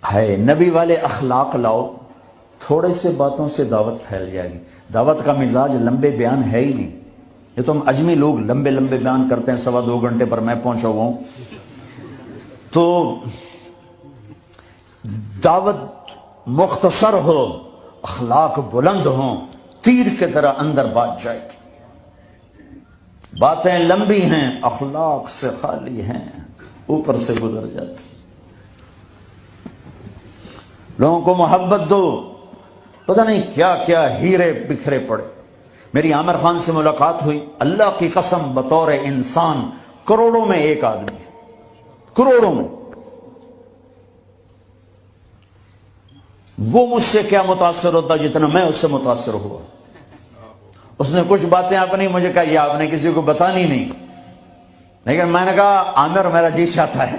ہے نبی والے اخلاق لاؤ، تھوڑے سے باتوں سے دعوت پھیل جائے گی۔ دعوت کا مزاج لمبے بیان ہے ہی نہیں۔ یہ تو ہم اجمی لوگ لمبے لمبے بیان کرتے ہیں، 2.25 گھنٹے پر میں پہنچا ہوا ہوں۔ تو دعوت مختصر ہو، اخلاق بلند ہوں، تیر کی طرح اندر بات جائے۔ باتیں لمبی ہیں، اخلاق سے خالی ہیں، اوپر سے گزر جاتی۔ لوگوں کو محبت دو، پتہ نہیں کیا کیا ہیرے بکھرے پڑے۔ میری عامر خان سے ملاقات ہوئی، اللہ کی قسم بطور انسان کروڑوں میں ایک آدمی ہے، کروڑوں میں۔ وہ مجھ سے کیا متاثر ہوتا جتنا میں اس سے متاثر ہوا۔ اس نے کچھ باتیں اپنی مجھے کہا، یہ آپ نے کسی کو بتانی نہیں، لیکن میں نے کہا عامر میرا جی چاہتا ہے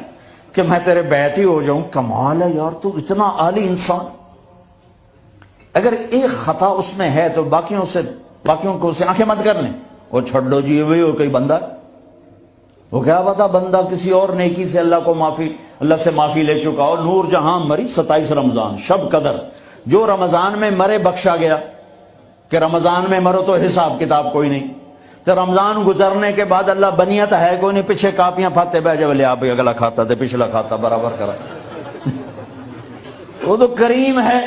کہ میں تیرے بیعتی ہو جاؤں۔ کمال ہے یار، تو اتنا عالی انسان، اگر ایک خطا اس میں ہے تو باقیوں کو اسے آنکھیں مت کر لیں، وہ چھوڑ دو جی وہی ہو کوئی بندہ، وہ کیا پتا بندہ کسی اور نیکی سے اللہ سے معافی لے چکا ہو۔ نور جہاں مری 27 رمضان شب قدر، جو رمضان میں مرے بخشا گیا، کہ رمضان میں مرو تو حساب کتاب کوئی نہیں، تو رمضان گزرنے کے بعد اللہ بنیت ہے کوئی نہیں، پیچھے کاپیاں پھاتے بہ جب لے آپ اگلا کھاتا تھے پچھلا کھاتا برابر کرا۔ وہ تو کریم ہے،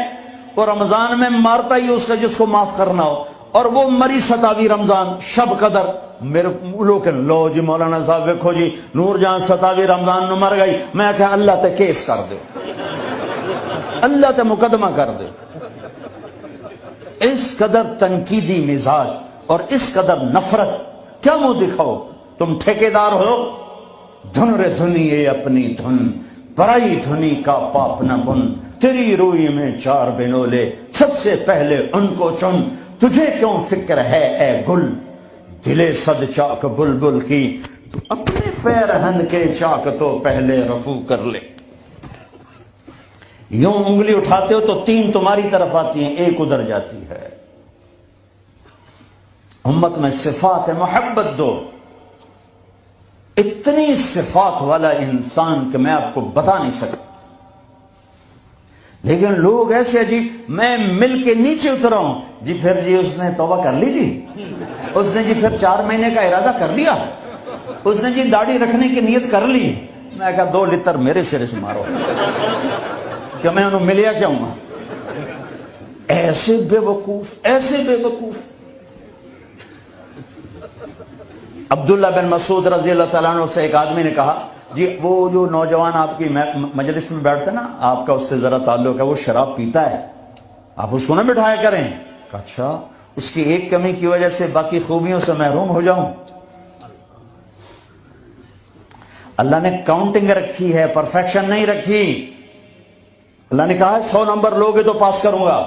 وہ رمضان میں مارتا ہی اس کا جس کو معاف کرنا ہو، اور وہ مری 27 رمضان شب قدر۔ میرے لوگ لو جی مولانا صاحب دیکھو جی نور جہاں 27 رمضان نو مر گئی، میں کہا اللہ تے کیس کر دے، اللہ تے مقدمہ کر دے۔ اس قدر تنقیدی مزاج اور اس قدر نفرت، کیا منہ دکھاؤ؟ تم ٹھیکیدار ہو، دھن رے دھنی اپنی دھن، برائی دھنی کا پاپ نہ بن، تیری روئی میں 4 بنولے، سب سے پہلے ان کو چن، تجھے کیوں فکر ہے اے گل، دلے صد چاک بلبل کی، تو اپنے پیرہن کے چاک تو پہلے رفو کر لے۔ یوں انگلی اٹھاتے ہو تو 3 تمہاری طرف آتی ہیں، 1 ادھر جاتی ہے۔ امت میں صفات محبت دو۔ اتنی صفات والا انسان کہ میں آپ کو بتا نہیں سکتا، لیکن لوگ ایسے عجیب، میں مل کے نیچے اترا ہوں جی، پھر جی اس نے توبہ کر لی جی، اس نے جی پھر 4 مہینے کا ارادہ کر لیا، اس نے جی داڑھی رکھنے کی نیت کر لی۔ میں کہا 2 لتر میرے سرے سے مارو کہ میں انہوں ملیا کیا ہوں۔ ایسے بے وقوف، ایسے بے وقوف۔ عبداللہ بن مسعود رضی اللہ تعالیٰ عنہ سے ایک آدمی نے کہا، جی وہ جو نوجوان آپ کی مجلس میں بیٹھتے نا، آپ کا اس سے ذرا تعلق ہے، وہ شراب پیتا ہے، آپ اس کو نہ بٹھایا کریں۔ اچھا، اس کی ایک کمی کی وجہ سے باقی خوبیوں سے محروم ہو جاؤں؟ اللہ نے کاؤنٹنگ رکھی ہے، پرفیکشن نہیں رکھی۔ اللہ نے کہا 100 نمبر لوگے تو پاس کروں گا۔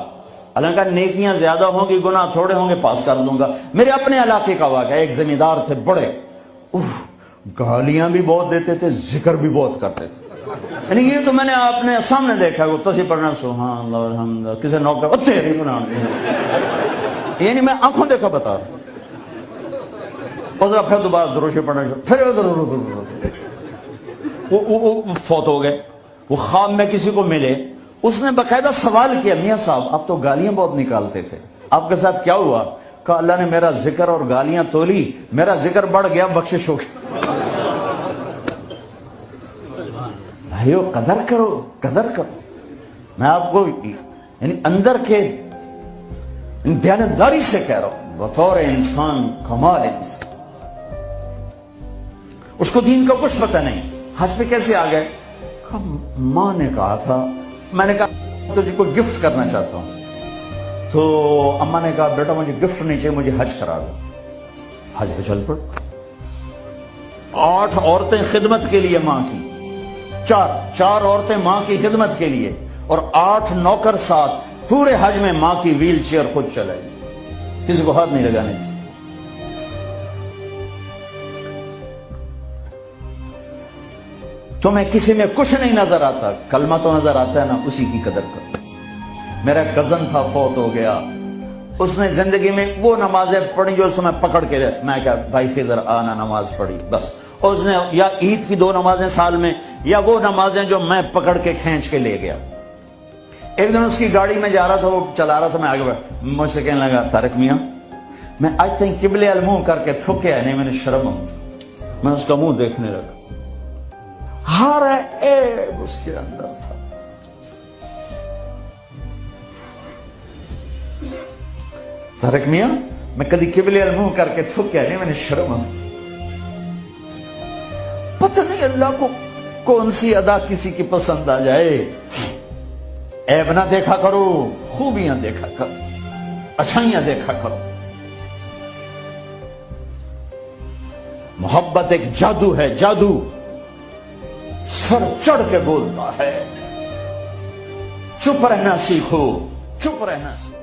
اللہ نے کہا نیکیاں زیادہ ہوں گی گناہ تھوڑے ہوں گے، پاس کر دوں گا۔ میرے اپنے علاقے کا واقعہ، ایک زمیندار تھے بڑے، گالیاں بھی بہت دیتے تھے، ذکر بھی بہت کرتے تھے، یعنی یہ تو میں نے آپ نے سامنے دیکھا، وہ تصویر پڑھنا سبحان اللہ الحمد، کسی نوکر تیری گناہ، یعنی میں آنکھوں دیکھا بتا رہا، پھر دوبارہ دروشی پڑھنا، پھر وہ فوت ہو گئے۔ وہ خواب میں کسی کو ملے، اس نے باقاعدہ سوال کیا، میاں صاحب آپ تو گالیاں بہت نکالتے تھے، آپ کے ساتھ کیا ہوا؟ کہا اللہ نے میرا ذکر اور گالیاں تولی، میرا ذکر بڑھ گیا، بخشش ہو گئی۔ بھائیو قدر کرو، قدر کرو۔ میں آپ کو یعنی اندر کے دیانتداری سے کہہ رہا ہوں، بطور انسان کمال انسان، اس کو دین کا کچھ پتہ نہیں۔ حج پہ کیسے آ گئے؟ ماں نے کہا تھا، میں نے کہا تجھے کوئی گفٹ کرنا چاہتا ہوں، تو اماں نے کہا بیٹا مجھے گفٹ نہیں چاہیے، مجھے حج کرا دو۔ حج پہ چل پڑ۔ 8 عورتیں خدمت کے لیے ماں کی، 4 عورتیں ماں کی خدمت کے لیے، اور 8 نوکر ساتھ، پورے حج میں ماں کی ویل چیئر خود چلائی، کسی کو ہاتھ نہیں لگانے چاہیے۔ تمہیں کسی میں کچھ نہیں نظر آتا، کلمہ تو نظر آتا ہے نا، اسی کی قدر کرو۔ میرا کزن تھا، فوت ہو گیا، اس نے زندگی میں وہ نمازیں پڑھی جو اس میں پکڑ کے، میں کہا بھائی فضر آنا نماز پڑھی بس، اور اس نے یا عید کی 2 نمازیں سال میں، یا وہ نمازیں جو میں پکڑ کے کھینچ کے لے گیا، ایک دن اس کی گاڑی میں جا رہا تھا, وہ چلا رہا تھا, میں آگے بڑھا, مجھ سے کہنے لگا طارق میاں میں آج تک قبلے المنہ کر کے تھکیا نہیں, میں نے شرم آئی. میں اس کا منہ دیکھنے لگا, ہر عیب اس کے اندر تھا. طارق میاں میں کبھی قبلے المنہ کر کے تھکیا نہیں, میں نے شرم آئی. پتہ نہیں اللہ کو کون سی ادا کسی کی پسند آ جائے. عیب نہ دیکھا کرو, خوبیاں دیکھا کرو, اچھائیاں دیکھا کرو. محبت ایک جادو ہے, جادو سر چڑھ کے بولتا ہے. چپ رہنا سیکھو, چپ رہنا سیکھو.